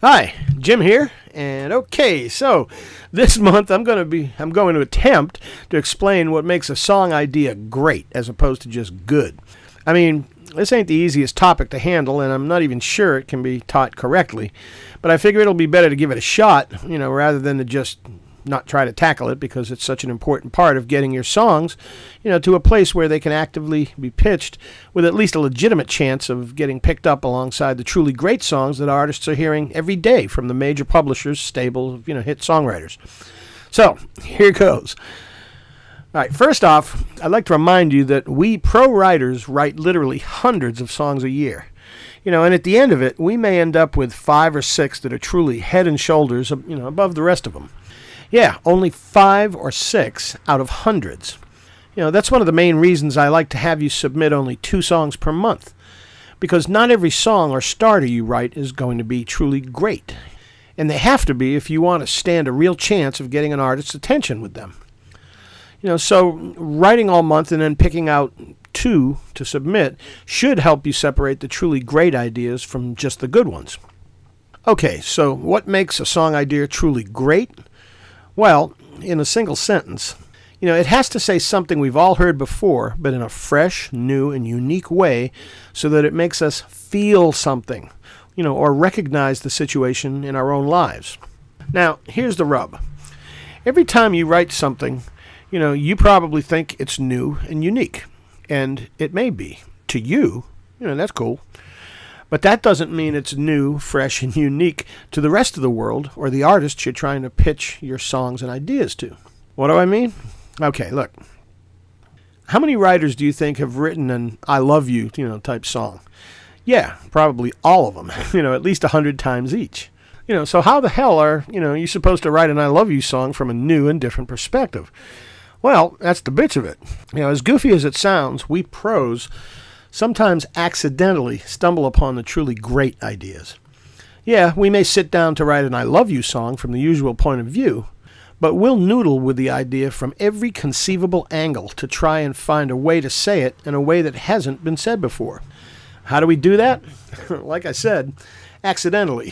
Hi, Jim here, and okay, so this month I'm going to attempt to explain what makes a song idea great as opposed to just good. I mean, this ain't the easiest topic to handle, and I'm not even sure it can be taught correctly, but I figure it'll be better to give it a shot, rather than to just not try to tackle it, because it's such an important part of getting your songs, to a place where they can actively be pitched with at least a legitimate chance of getting picked up alongside the truly great songs that artists are hearing every day from the major publishers' stable of, hit songwriters. So, here goes. All right, first off, I'd like to remind you that we pro writers write literally hundreds of songs a year. And at the end of it, we may end up with 5 or 6 that are truly head and shoulders, above the rest of them. Yeah, only 5 or 6 out of hundreds. That's one of the main reasons I like to have you submit only 2 songs per month. Because not every song or starter you write is going to be truly great. And they have to be if you want to stand a real chance of getting an artist's attention with them. So writing all month and then picking out 2 to submit should help you separate the truly great ideas from just the good ones. Okay, so what makes a song idea truly great? Well, in a single sentence, it has to say something we've all heard before, but in a fresh, new, and unique way so that it makes us feel something, or recognize the situation in our own lives. Now, here's the rub. Every time you write something, you probably think it's new and unique, and it may be. To you, that's cool. But that doesn't mean it's new, fresh, and unique to the rest of the world or the artists you're trying to pitch your songs and ideas to. What do I mean? Okay, look. How many writers do you think have written an I love you, type song? Yeah, probably all of them, at least 100 times each. So how the hell are, you supposed to write an I love you song from a new and different perspective? Well, that's the bitch of it. As goofy as it sounds, we pros sometimes accidentally stumble upon the truly great ideas. Yeah, we may sit down to write an I love you song from the usual point of view, but we'll noodle with the idea from every conceivable angle to try and find a way to say it in a way that hasn't been said before. How do we do that? Like I said, accidentally.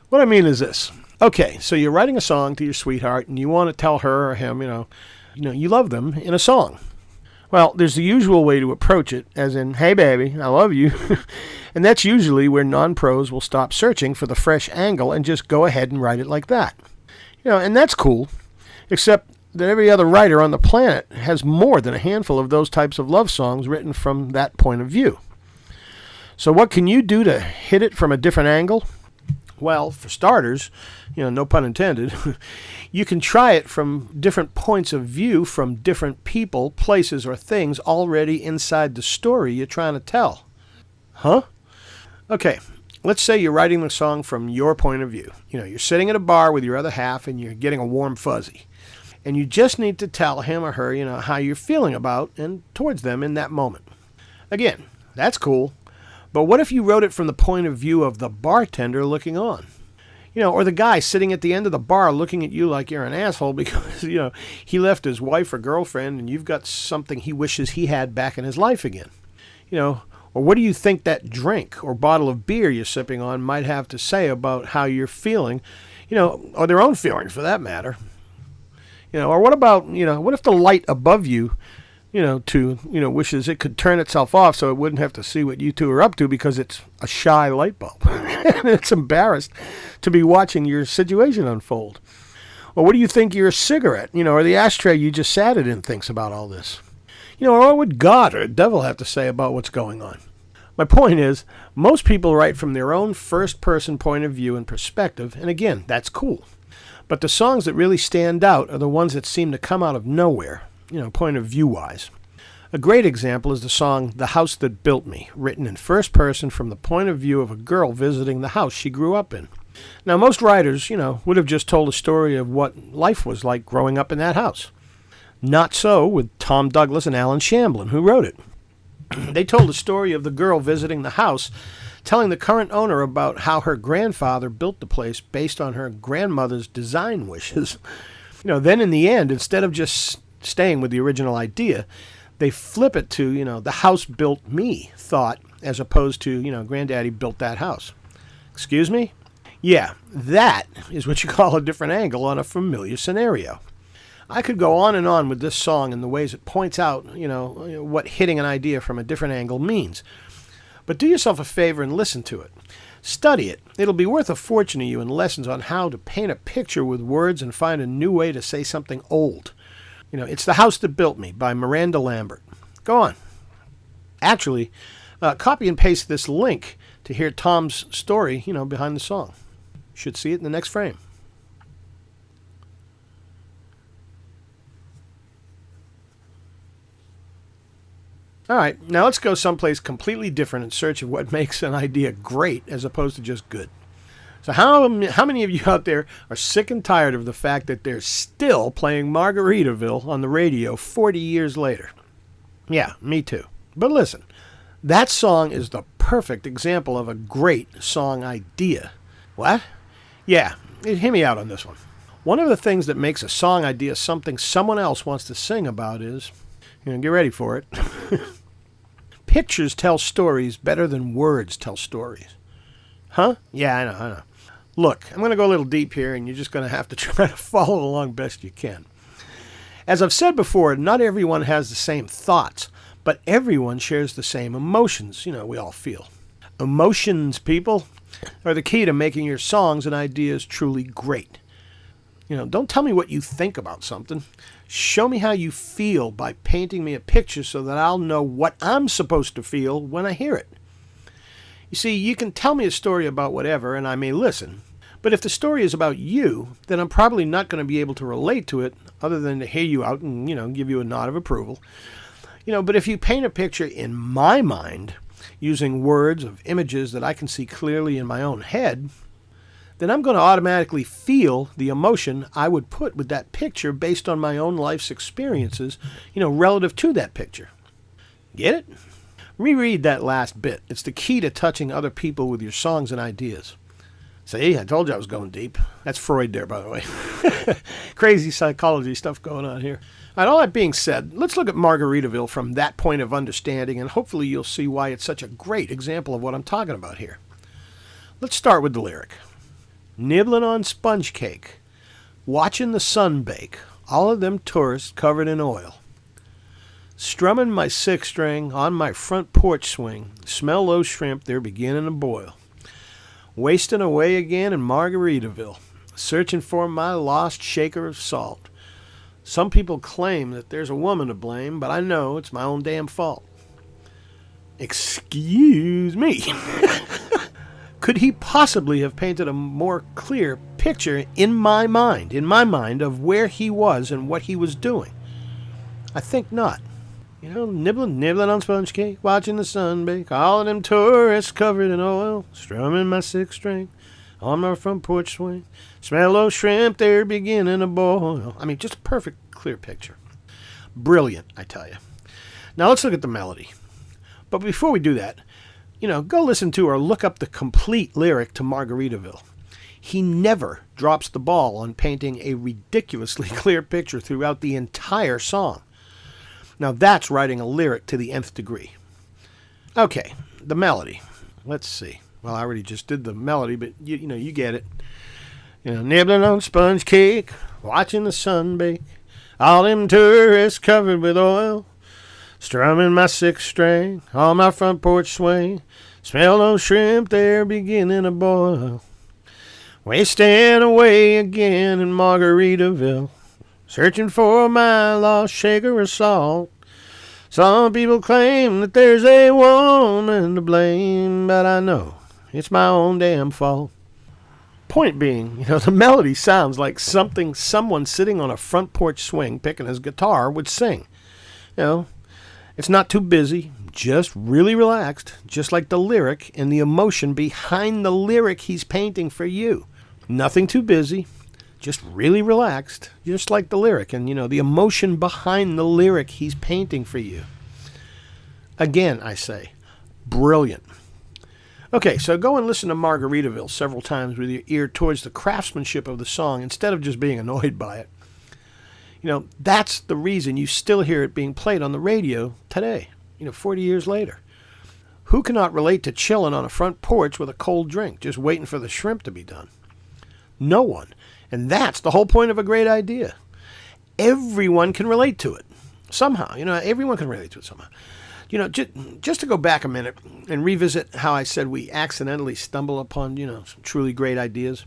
What I mean is this. Okay, so you're writing a song to your sweetheart and you want to tell her or him, you love them in a song. Well, there's the usual way to approach it, as in, hey baby, I love you. And that's usually where non-pros will stop searching for the fresh angle and just go ahead and write it like that. And that's cool, except that every other writer on the planet has more than a handful of those types of love songs written from that point of view. So what can you do to hit it from a different angle? Well, for starters, no pun intended, you can try it from different points of view from different people, places, or things already inside the story you're trying to tell. Huh? Okay, let's say you're writing the song from your point of view. You're sitting at a bar with your other half and you're getting a warm fuzzy. And you just need to tell him or her, how you're feeling about and towards them in that moment. Again, that's cool. But what if you wrote it from the point of view of the bartender looking on? Or the guy sitting at the end of the bar looking at you like you're an asshole because, he left his wife or girlfriend and you've got something he wishes he had back in his life again. Or what do you think that drink or bottle of beer you're sipping on might have to say about how you're feeling, or their own feelings for that matter? Or what about, what if the light above you, wishes it could turn itself off so it wouldn't have to see what you two are up to because it's a shy light bulb. And it's embarrassed to be watching your situation unfold. Or what do you think your cigarette, or the ashtray you just sat it in thinks about all this? Or what would God or the devil have to say about what's going on? My point is, most people write from their own first-person point of view and perspective, and again, that's cool. But the songs that really stand out are the ones that seem to come out of nowhere. Point of view-wise. A great example is the song The House That Built Me, written in first person from the point of view of a girl visiting the house she grew up in. Now, most writers, would have just told a story of what life was like growing up in that house. Not so with Tom Douglas and Alan Shamblin, who wrote it. They told the story of the girl visiting the house, telling the current owner about how her grandfather built the place based on her grandmother's design wishes. Then in the end, instead of just staying with the original idea, they flip it to, the house built me thought, as opposed to, Granddaddy built that house. Excuse me? Yeah, that is what you call a different angle on a familiar scenario. I could go on and on with this song and the ways it points out, what hitting an idea from a different angle means. But do yourself a favor and listen to it. Study it. It'll be worth a fortune to you in lessons on how to paint a picture with words and find a new way to say something old. It's The House That Built Me by Miranda Lambert. Go on. Actually, copy and paste this link to hear Tom's story, behind the song. You should see it in the next frame. All right, now let's go someplace completely different in search of what makes an idea great as opposed to just good. So how many of you out there are sick and tired of the fact that they're still playing Margaritaville on the radio 40 years later? Yeah, me too. But listen, that song is the perfect example of a great song idea. What? Yeah, hear me out on this one. One of the things that makes a song idea something someone else wants to sing about is, get ready for it. Pictures tell stories better than words tell stories. Huh? Yeah, I know. Look, I'm going to go a little deep here, and you're just going to have to try to follow along best you can. As I've said before, not everyone has the same thoughts, but everyone shares the same emotions, we all feel. Emotions, people, are the key to making your songs and ideas truly great. Don't tell me what you think about something. Show me how you feel by painting me a picture so that I'll know what I'm supposed to feel when I hear it. You see, you can tell me a story about whatever, and I may listen. But if the story is about you, then I'm probably not going to be able to relate to it other than to hear you out and, give you a nod of approval. But if you paint a picture in my mind using words of images that I can see clearly in my own head, then I'm going to automatically feel the emotion I would put with that picture based on my own life's experiences, relative to that picture. Get it? Reread that last bit. It's the key to touching other people with your songs and ideas. See, I told you I was going deep. That's Freud there, by the way. Crazy psychology stuff going on here. And all that being said, let's look at Margaritaville from that point of understanding, and hopefully you'll see why it's such a great example of what I'm talking about here. Let's start with the lyric. Nibbling on sponge cake, watching the sun bake, all of them tourists covered in oil. Strumming my six string on my front porch swing, smell those shrimp, they're beginning to boil. Wasting away again in Margaritaville, searching for my lost shaker of salt. Some people claim that there's a woman to blame, but I know it's my own damn fault. Excuse me. Could he possibly have painted a more clear picture in my mind of where he was and what he was doing? I think not. Nibbling on sponge cake, watching the sun bake, all of them tourists covered in oil, strumming my six string on my front porch swing, smell those shrimp, they're beginning to boil. Just a perfect, clear picture. Brilliant, I tell you. Now let's look at the melody. But before we do that, go listen to or look up the complete lyric to Margaritaville. He never drops the ball on painting a ridiculously clear picture throughout the entire song. Now that's writing a lyric to the nth degree. Okay, the melody. Let's see. Well, I already just did the melody, but you get it. Nibbling on sponge cake, watching the sun bake, all them tourists covered with oil. Strumming my six string on my front porch swing. Smell those shrimp, they're beginning to boil. Wasting away again in Margaritaville. Searching for my lost shaker of salt. Some people claim that there's a woman to blame, but I know it's my own damn fault. Point being, the melody sounds like something someone sitting on a front porch swing picking his guitar would sing. It's not too busy, just really relaxed, just like the lyric and the emotion behind the lyric he's painting for you. Nothing too busy, just really relaxed, just like the lyric and, the emotion behind the lyric he's painting for you. Again, I say, brilliant. Okay, so go and listen to Margaritaville several times with your ear towards the craftsmanship of the song instead of just being annoyed by it. That's the reason you still hear it being played on the radio today, 40 years later. Who cannot relate to chilling on a front porch with a cold drink, just waiting for the shrimp to be done? No one. And that's the whole point of a great idea. Everyone can relate to it somehow. Everyone can relate to it somehow. Just to go back a minute and revisit how I said we accidentally stumble upon, some truly great ideas.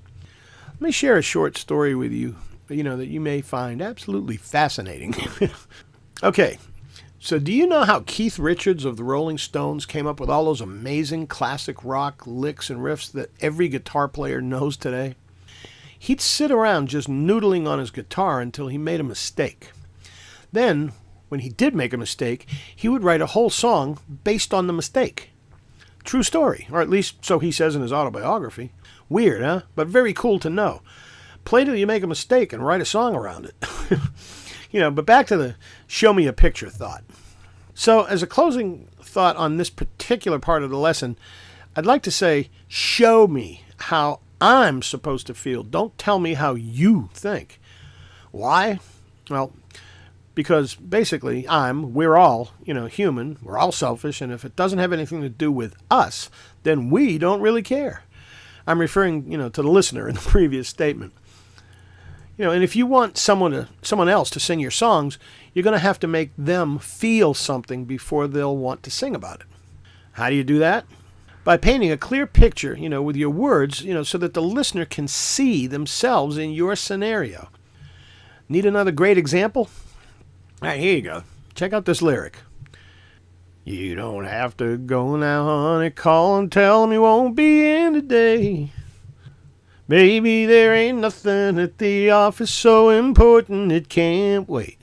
Let me share a short story with you, that you may find absolutely fascinating. Okay, so do you know how Keith Richards of the Rolling Stones came up with all those amazing classic rock licks and riffs that every guitar player knows today? He'd sit around just noodling on his guitar until he made a mistake. Then, when he did make a mistake, he would write a whole song based on the mistake. True story, or at least so he says in his autobiography. Weird, huh? But very cool to know. Play till you make a mistake and write a song around it. But back to the show me a picture thought. So, as a closing thought on this particular part of the lesson, I'd like to say, show me how I'm supposed to feel. Don't tell me how you think. Why? Well, because basically we're all, human. We're all selfish. And if it doesn't have anything to do with us, then we don't really care. I'm referring, to the listener in the previous statement. And if you want someone else to sing your songs, you're going to have to make them feel something before they'll want to sing about it. How do you do that? By painting a clear picture, with your words, so that the listener can see themselves in your scenario. Need another great example? All right, here you go. Check out this lyric. You don't have to go now, honey, call and tell me won't be in today. Baby, there ain't nothing at the office so important it can't wait.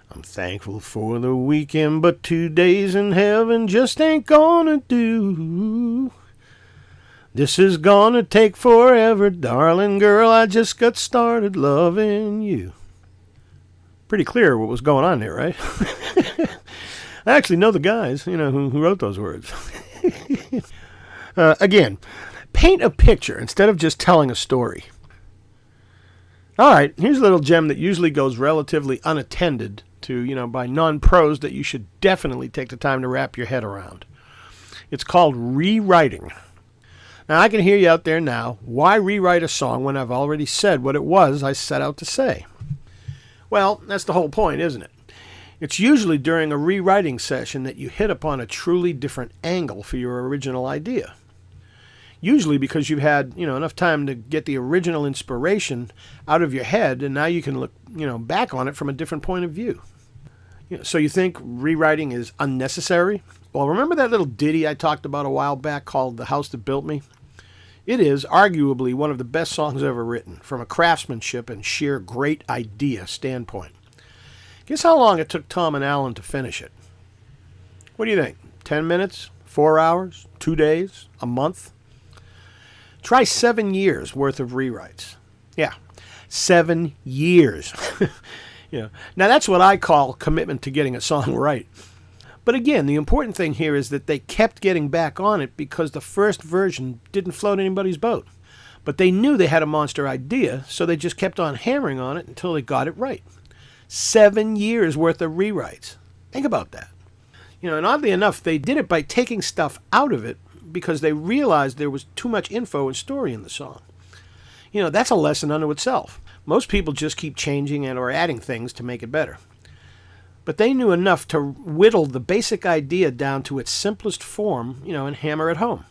I'm thankful for the weekend, but 2 days in heaven just ain't gonna do. This is gonna take forever, darling girl, I just got started loving you. Pretty clear what was going on there, right? I actually know the guys, who wrote those words. Again, paint a picture instead of just telling a story. All right, here's a little gem that usually goes relatively unattended to, by non-pros that you should definitely take the time to wrap your head around. It's called rewriting. Now, I can hear you out there now. Why rewrite a song when I've already said what it was I set out to say? Well, that's the whole point, isn't it? It's usually during a rewriting session that you hit upon a truly different angle for your original idea. Usually because you've had, enough time to get the original inspiration out of your head, and now you can look, back on it from a different point of view. So you think rewriting is unnecessary? Well, remember that little ditty I talked about a while back called The House That Built Me? It is arguably one of the best songs ever written from a craftsmanship and sheer great idea standpoint. Guess how long it took Tom and Alan to finish it? What do you think? 10 minutes? 4 hours? 2 days? A month? Try 7 years worth of rewrites. Yeah, 7 years. Now that's what I call commitment to getting a song right. But again, the important thing here is that they kept getting back on it because the first version didn't float anybody's boat. But they knew they had a monster idea, so they just kept on hammering on it until they got it right. 7 years worth of rewrites. Think about that. And oddly enough, they did it by taking stuff out of it because they realized there was too much info and story in the song. That's a lesson unto itself. Most people just keep changing and or adding things to make it better. But they knew enough to whittle the basic idea down to its simplest form, and hammer it home.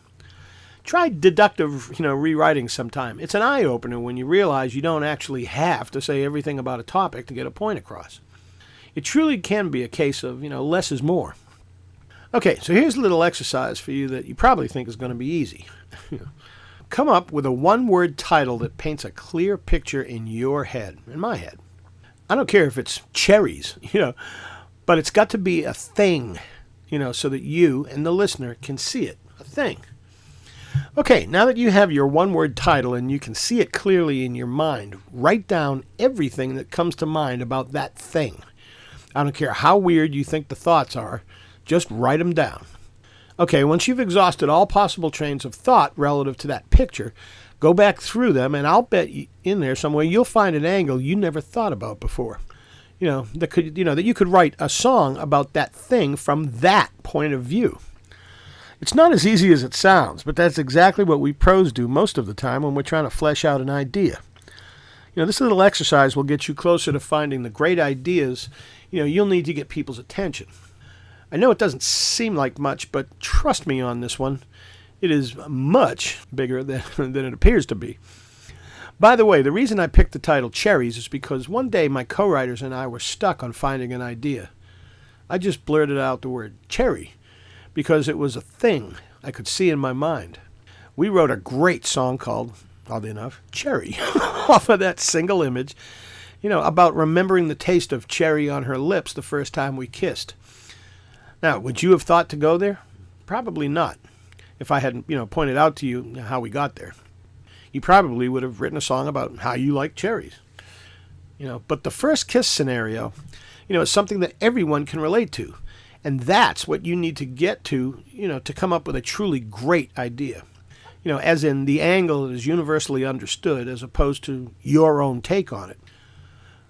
Try deductive, rewriting sometime. It's an eye-opener when you realize you don't actually have to say everything about a topic to get a point across. It truly can be a case of, less is more. Okay, so here's a little exercise for you that you probably think is going to be easy. Come up with a one-word title that paints a clear picture in your head, in my head. I don't care if it's cherries, but it's got to be a thing, so that you and the listener can see it, a thing. Okay, now that you have your one-word title and you can see it clearly in your mind, write down everything that comes to mind about that thing. I don't care how weird you think the thoughts are, just write them down. Okay, once you've exhausted all possible trains of thought relative to that picture, go back through them, and I'll bet in there somewhere you'll find an angle you never thought about before. That you could write a song about that thing from that point of view. It's not as easy as it sounds, but that's exactly what we pros do most of the time when we're trying to flesh out an idea. This little exercise will get you closer to finding the great ideas, you'll need to get people's attention. I know it doesn't seem like much, but trust me on this one. It is much bigger than it appears to be. By the way, the reason I picked the title Cherries is because one day my co-writers and I were stuck on finding an idea. I just blurted out the word cherry because it was a thing I could see in my mind. We wrote a great song called, oddly enough, Cherry, off of that single image, about remembering the taste of cherry on her lips the first time we kissed. Now, would you have thought to go there? Probably not, if I hadn't, pointed out to you how we got there. You probably would have written a song about how you like cherries. But the first kiss scenario, is something that everyone can relate to. And that's what you need to get to, to come up with a truly great idea. As in the angle that is universally understood as opposed to your own take on it.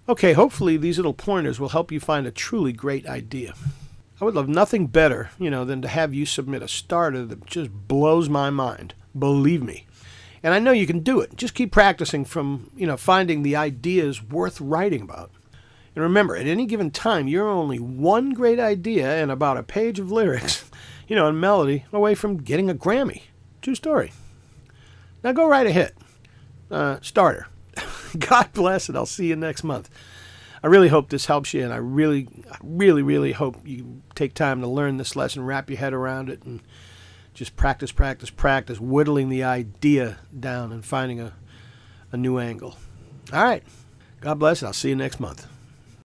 Okay, hopefully these little pointers will help you find a truly great idea. I would love nothing better, than to have you submit a starter that just blows my mind. Believe me. And I know you can do it. Just keep practicing from, finding the ideas worth writing about. And remember, at any given time, you're only one great idea and about a page of lyrics, and melody away from getting a Grammy. True story. Now go right ahead. Starter. God bless, and I'll see you next month. I really hope this helps you, and I really, really hope you take time to learn this lesson, wrap your head around it, and just practice, whittling the idea down and finding a new angle. All right. God bless, and I'll see you next month.